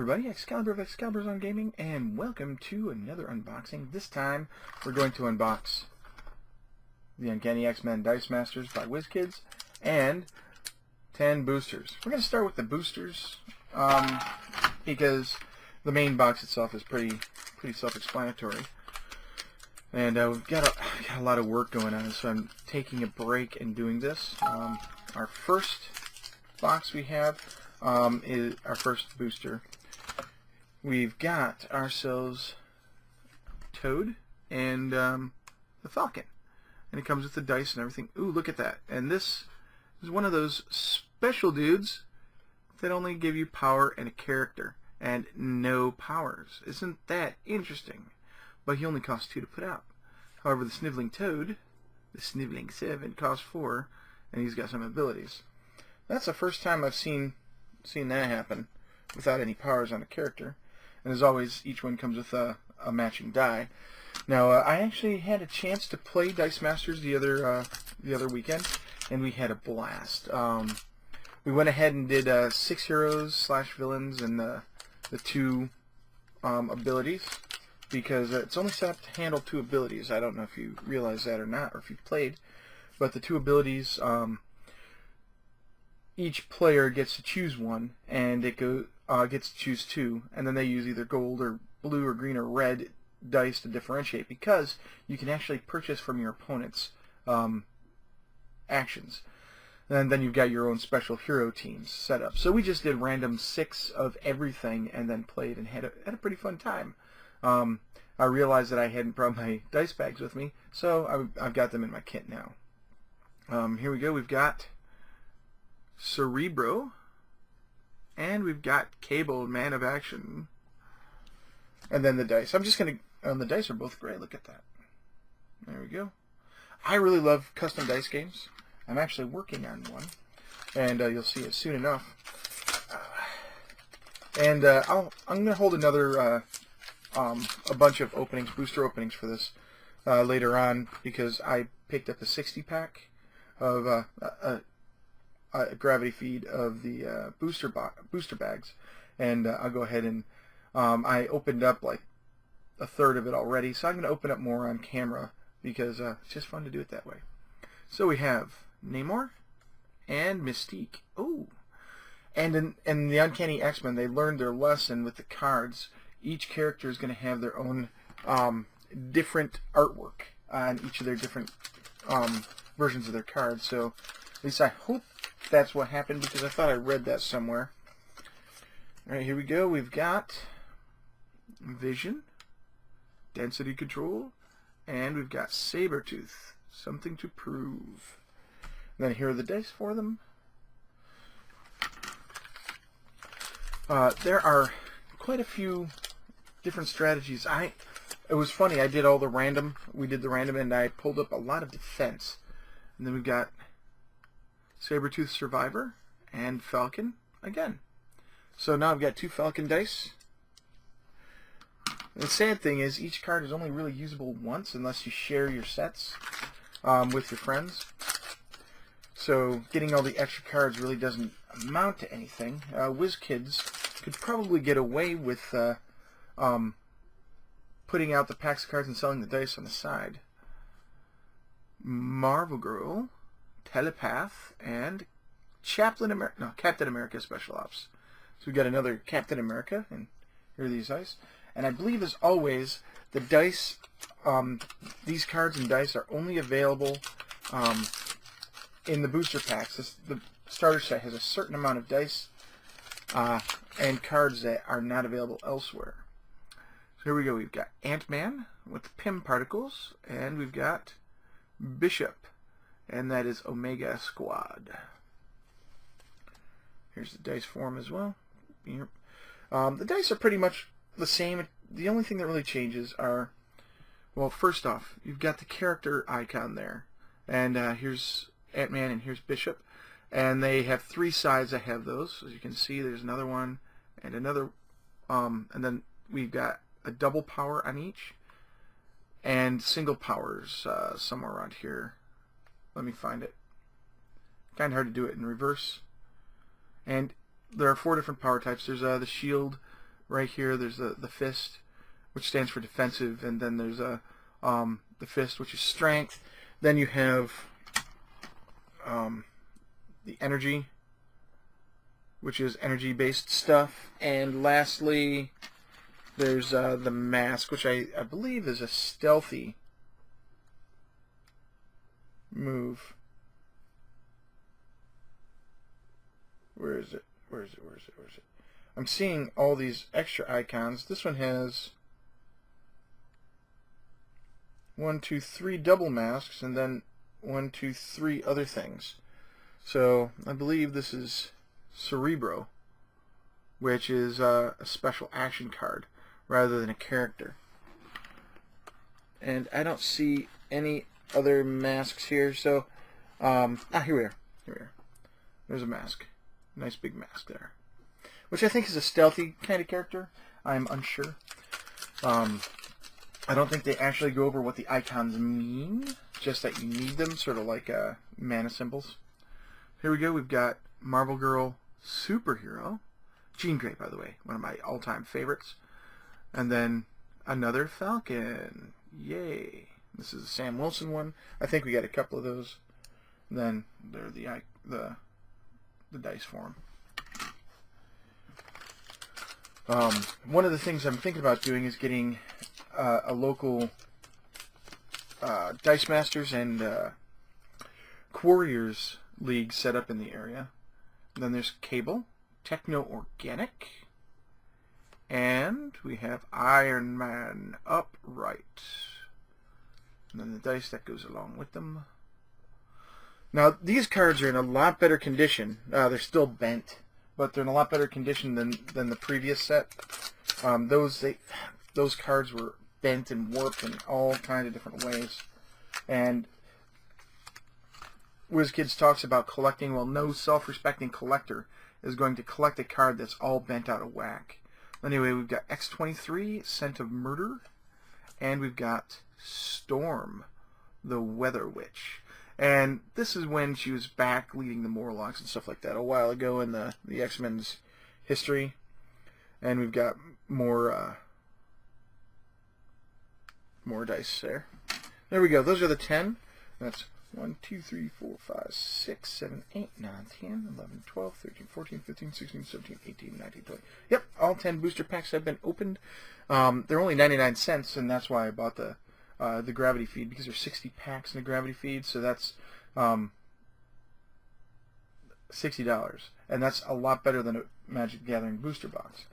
everybody, Excalibur of Excalibur's on Gaming, and welcome to another unboxing. This time, we're going to unbox the Uncanny X-Men Dice Masters by WizKids and 10 boosters. We're going to start with the boosters because the main box itself is pretty self-explanatory. And we've got a lot of work going on, so I'm taking a break and doing this. Our first box we have is our first booster. We've got ourselves Toad and the Falcon, and it comes with the dice and everything. Ooh, look at that! And this is one of those special dudes that only give you power and a character and no powers. Isn't that interesting? But he only costs 2 to put out. However, the Sniveling Toad, the Sniveling 7, costs 4, and he's got some abilities. That's the first time I've seen that happen without any powers on a character. And as always, each one comes with a matching die. Now, I actually had a chance to play Dice Masters the other weekend, and we had a blast. We went ahead and did 6 heroes / villains and the 2 abilities, because it's only set up to handle 2 abilities. I don't know if you realize that or not, or if you've played, but the 2 abilities, each player gets to choose one, and it gets to choose 2, and then they use either gold or blue or green or red dice to differentiate, because you can actually purchase from your opponent's actions. And then you've got your own special hero teams set up. So we just did random 6 of everything and then played and had a pretty fun time. I realized that I hadn't brought my dice bags with me, so I've got them in my kit now. Here we go. We've got Cerebro, and we've got Cable, Man of Action, and then the dice. I'm just going to, the dice are both great. Look at that. There we go. I really love custom dice games. I'm actually working on one, and you'll see it soon enough. I'm going to hold another a bunch of openings, booster openings for this later on, because I picked up a 60-pack of a gravity feed of the booster bags, and I'll go ahead and I opened up like a third of it already, so I'm going to open up more on camera because it's just fun to do it that way. So we have Namor and Mystique. Oh, and in the Uncanny X-Men, they learned their lesson with the cards. Each character is going to have their own different artwork on each of their different versions of their cards. So at least I hope that's what happened, because I thought I read that somewhere. All right, here we go. We've got Vision, Density Control, and we've got Sabretooth, Something to Prove. And then here are the dice for them. There are quite a few different strategies. It was funny. I did all the random. We did the random, and I pulled up a lot of defense. And then we've got Sabretooth Survivor and Falcon again. So now I've got 2 Falcon dice. The sad thing is each card is only really usable once unless you share your sets with your friends. So getting all the extra cards really doesn't amount to anything. WizKids could probably get away with putting out the packs of cards and selling the dice on the side. Marvel Girl, Telepath, and Captain America Special Ops. So we got another Captain America, and here are these dice. And I believe, as always, the dice, these cards and dice are only available in the booster packs. The starter set has a certain amount of dice and cards that are not available elsewhere. So here we go. We've got Ant-Man with Pym Particles, and we've got Bishop, and that is Omega Squad. Here's the dice form as well. The dice are pretty much the same. The only thing that really changes are, well, first off, you've got the character icon there, and here's Ant-Man and here's Bishop, and they have 3 sides that have those. As you can see, there's another one and another, and then we've got a double power on each, and single powers somewhere around here. Let me find it. Kind of hard to do it in reverse. And there are 4 different power types. There's the shield, right here there's the fist, which stands for defensive, and then there's the fist, which is strength. Then you have the energy, which is energy-based stuff, and lastly, there's the mask, which I believe is a stealthy move. Where is it? Where is it? Where is it? Where is it? I'm seeing all these extra icons. This one has 1, 2, 3 double masks, and then 1, 2, 3 other things. So I believe this is Cerebro, which is a special action card rather than a character. And I don't see any other masks here, so here we are. Here we are. There's a mask. Nice big mask there, which I think is a stealthy kind of character. I'm unsure. I don't think they actually go over what the icons mean, just that you need them, sort of like mana symbols. Here we go. We've got Marvel Girl Superhero, Jean Grey, by the way, one of my all-time favorites, and then another Falcon. Yay! This is a Sam Wilson one. I think we got a couple of those. And then there are the dice form. One of the things I'm thinking about doing is getting a local Dice Masters and Quarriers League set up in the area. And then there's Cable, Techno Organic, and we have Iron Man Upright. And then the dice that goes along with them. Now, these cards are in a lot better condition. They're still bent, but they're in a lot better condition than the previous set. Those cards were bent and warped in all kinds of different ways. And WizKids talks about collecting. Well, no self-respecting collector is going to collect a card that's all bent out of whack. Anyway, we've got X-23, Scent of Murder, and we've got Storm, the Weather Witch. And this is when she was back leading the Morlocks and stuff like that a while ago in the X-Men's history. And we've got more dice there. There we go. Those are the 10. That's 1, 2, 3, 4, 5, 6, 7, 8, 9, 10, 11, 12, 13, 14, 15, 16, 17, 18, 19, 20. Yep, all 10 booster packs have been opened. They're only 99 cents, and that's why I bought the gravity feed, because there's 60 packs in the gravity feed, so that's $60, and that's a lot better than a Magic the Gathering booster box.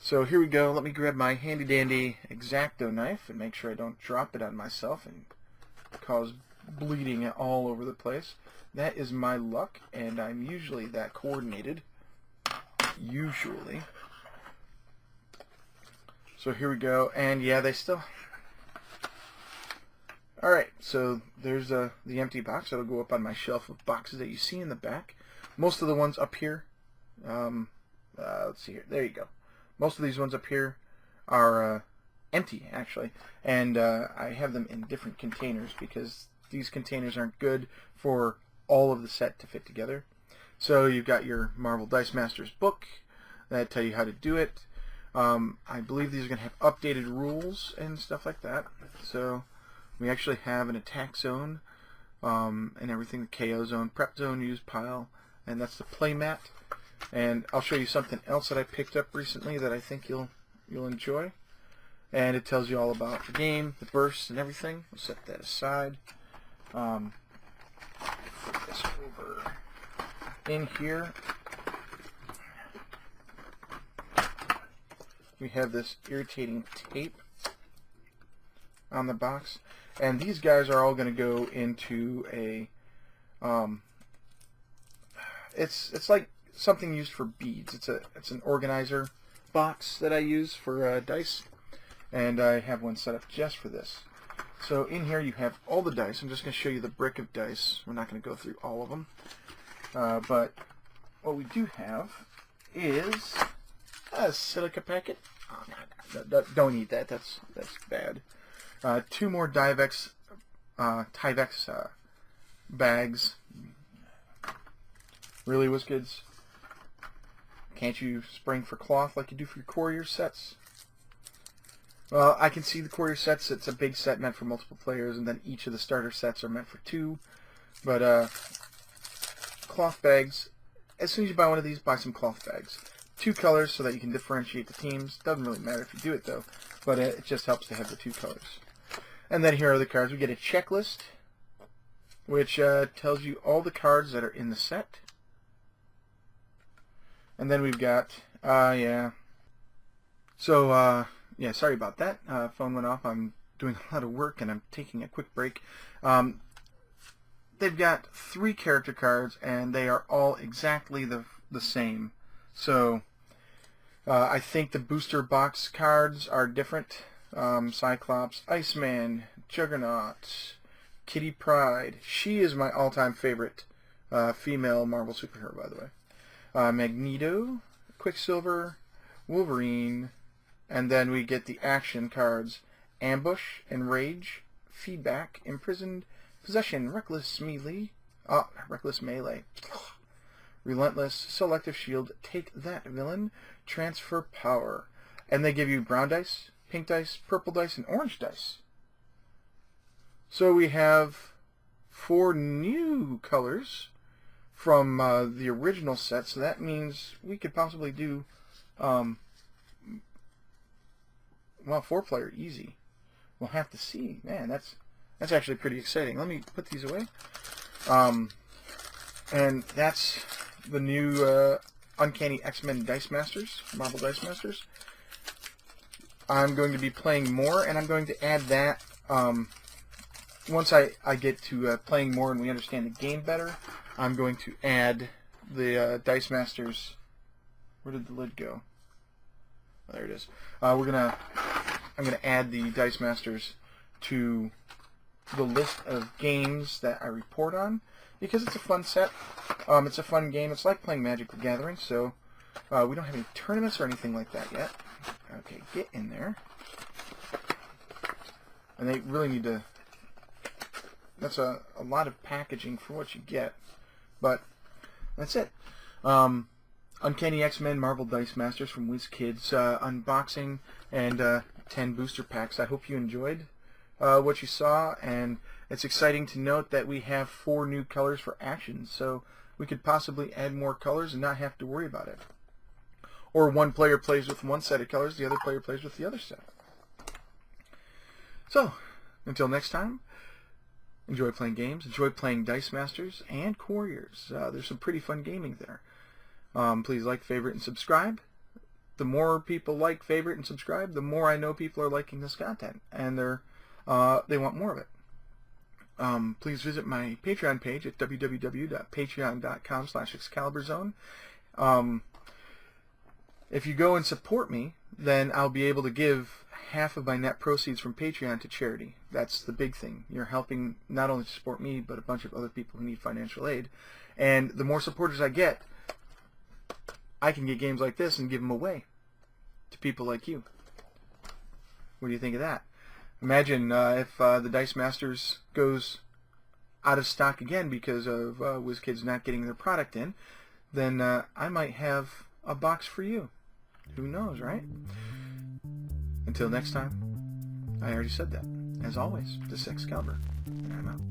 So here we go. Let me grab my handy dandy X-Acto knife and make sure I don't drop it on myself and cause bleeding all over the place. That is my luck, and I'm usually that coordinated. Usually. So here we go, and yeah, they still... Alright, so there's the empty box. That'll go up on my shelf of boxes that you see in the back. Most of the ones up here, let's see here, there you go. Most of these ones up here are empty, actually, and I have them in different containers because these containers aren't good for all of the set to fit together. So you've got your Marvel Dice Masters book that tell you how to do it. I believe these are going to have updated rules and stuff like that. So we actually have an attack zone and everything, the KO zone, prep zone, use pile, and that's the play mat. And I'll show you something else that I picked up recently that I think you'll enjoy. And it tells you all about the game, the bursts, and everything. We'll set that aside. Put this over in here. We have this irritating tape on the box, and these guys are all going to go into a it's like something used for beads. It's an organizer box that I use for dice, and I have one set up just for this. So in here you have all the dice. I'm just going to show you the brick of dice. We're not going to go through all of them, but what we do have is a silica packet. Oh, no, don't eat that. That's bad. 2 more Tyvek bags. Really, WizKids? Can't you spring for cloth like you do for your courier sets? Well, I can see the courier sets. It's a big set meant for multiple players, and then each of the starter sets are meant for 2. But cloth bags, as soon as you buy one of these, buy some cloth bags. 2 colors so that you can differentiate the teams. Doesn't really matter if you do it, though, but it just helps to have the 2 colors. And then here are the cards. We get a checklist, which tells you all the cards that are in the set. And then we've got, yeah, sorry about that. Phone went off. I'm doing a lot of work, and I'm taking a quick break. They've got 3 character cards, and they are all exactly the same. So I think the booster box cards are different. Cyclops, Iceman, Juggernaut, Kitty Pryde. She is my all-time favorite female Marvel superhero, by the way. Magneto, Quicksilver, Wolverine, and then we get the action cards: Ambush, Enrage, Feedback, Imprisoned, Possession, Reckless Melee, Relentless, Selective Shield, Take That Villain, Transfer Power. And they give you brown dice, pink dice, purple dice, and orange dice. So we have 4 new colors from the original set, so that means we could possibly do, 4-player easy. We'll have to see. Man, that's actually pretty exciting. Let me put these away. And that's the new Uncanny X-Men Dice Masters, Marvel Dice Masters. I'm going to be playing more, and I'm going to add that once I get to playing more and we understand the game better. I'm going to add the Dice Masters. Where did the lid go? Oh, there it is. I'm gonna add the Dice Masters to the list of games that I report on, because it's a fun set. It's a fun game. It's like playing Magic the Gathering, so we don't have any tournaments or anything like that yet. Okay, get in there. And they really need to... That's a lot of packaging for what you get. But that's it. Uncanny X-Men Marvel Dice Masters from WizKids unboxing and 10 booster packs. I hope you enjoyed what you saw, and it's exciting to note that we have 4 new colors for action, so we could possibly add more colors and not have to worry about it. Or one player plays with one set of colors, the other player plays with the other set. So, until next time, enjoy playing games, enjoy playing Dice Masters and Couriers. There's some pretty fun gaming there. Please like, favorite, and subscribe. The more people like, favorite, and subscribe, the more I know people are liking this content, and they want more of it. Please visit my Patreon page at www.patreon.com/ExcaliburZone. If you go and support me, then I'll be able to give half of my net proceeds from Patreon to charity. That's the big thing. You're helping not only to support me, but a bunch of other people who need financial aid. And the more supporters I get, I can get games like this and give them away to people like you. What do you think of that? Imagine if the Dice Masters goes out of stock again because of WizKids not getting their product in, then I might have a box for you. Who knows, right? Until next time, I already said that. As always, this is Excalibur, and I'm out.